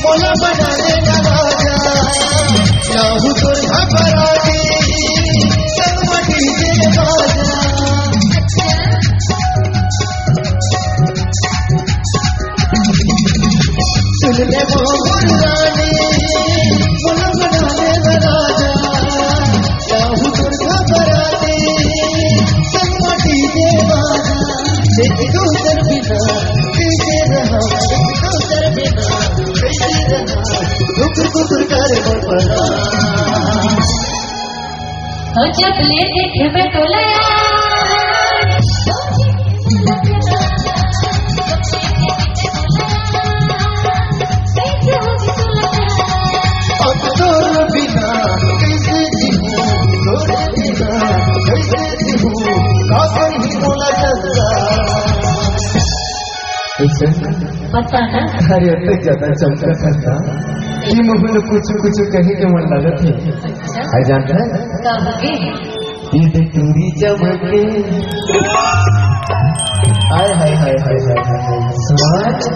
मोला बना लेना राजा ना हूँ तो घबराती संग डीजे बाजा सुन ले वो रानी मोला बना लेना राजा ना हूँ तो घबराती संग डीजे बाजा एक दूसर बिना कैसे रहा एक दूसर बिना कैसे रहा रुक रुक कर बड़ा हो जब ले देखे मैं तो लया अब तोर बिना कैसे जीऊं तोर बिना कैसे जीऊं काफर ही बोला चलता पता ना अरे अरे ज्यादा चमका करता ये मुझे कुछ कुछ कहीं के मन लगत है आई जानता है कहोगे ये दूरी चमके हाय हाय हाय हाय हाय हाय स्वाद